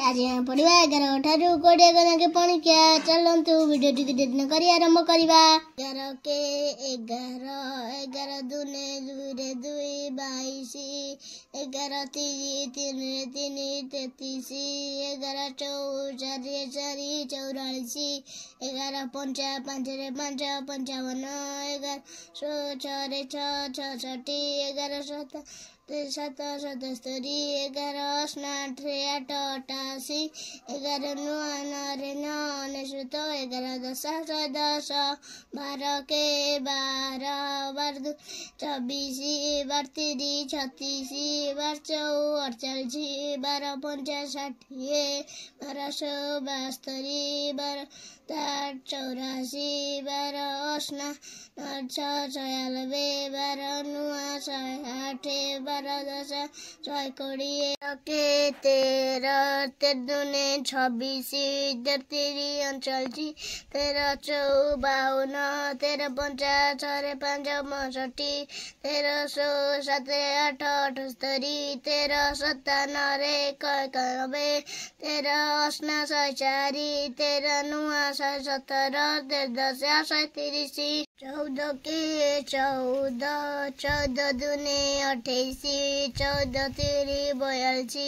आज यहाँ पढ़ा 11 ठारू 20 जाके पणिकिया चलतु वीडियो टी दिन कर आरंभ करवा 11 के 11 दुने 2 2 22 11 3 3 3 33 11 4 4 44 11 5 5 5 55 11 6 6 66 11 7 7 77 11 8 8 88 11 9 9 11 10 10 12 के 12 12 24 32 36 12 48 12 50 60 12 72 12 84 12 8 96 12 108 12 10 120 के 13 13 26 33 39 13 54 13 50 6 5 65 13 7 8 78 13 97 91 13 104 13 117 13 130 14 के 14 14 दुने 28 14 3 42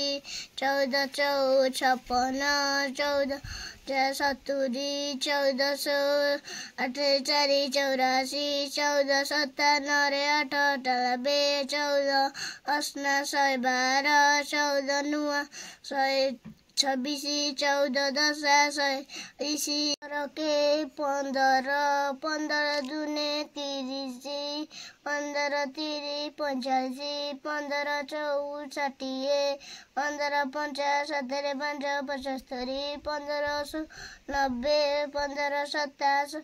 14 4 56 14 70 14 4 84 14 97 8 98 14 112 14 26 14 10 120 के 15 15 दुने 30 15 3 45 15 4 60 15 5 7 5 75 15 90 15 27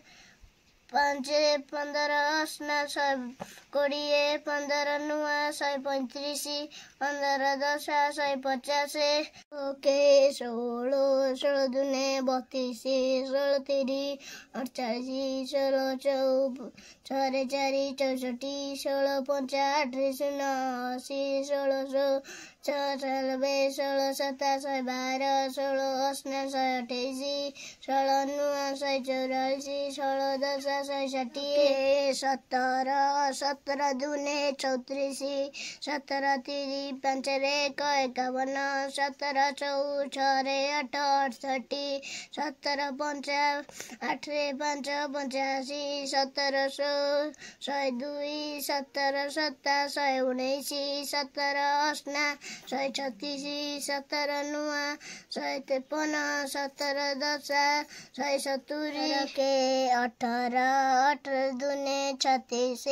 5 15 120 15 135 15 10 150 ओके 16 16 दुने 32 16 3 48 16 4 4 64 16 5 8 80 16 96 16 7 12 16 128 16 184 16 10 160 17 17 दुने 34 17 3 5 1 51 17 4 6 8 68 17 5 8 5 85 17 102 17 7 119 17 136 17 153 17 10 170 के 18 18 दुने 36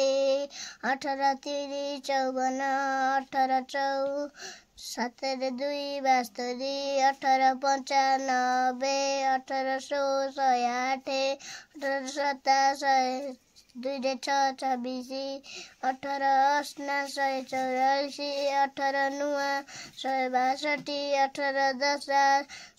18 3 54 18 4 7 2 72 18 95 18 16 108 18 7 2 6 26 18 184 18 162 18 10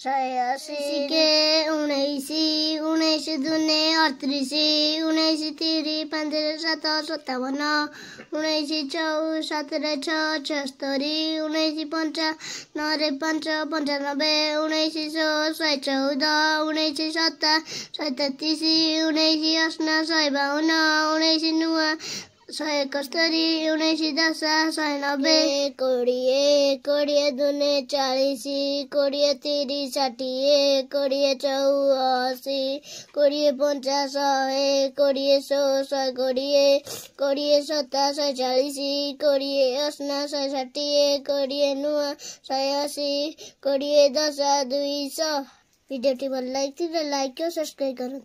180 के 19 19 दुने 38 19 3 5 7 57 19 4 7 6 76 19 5 9 5 95 19 114 19 7 133 19 8 152 19 171 19 10 190 20 दुने 40 20 30 60 20 84 20 50 100 20 100 120 20 70 140 20 80 160 20 180 20 10 200 वीडियो टी भल लाइक और सब्सक्राइब करूँ।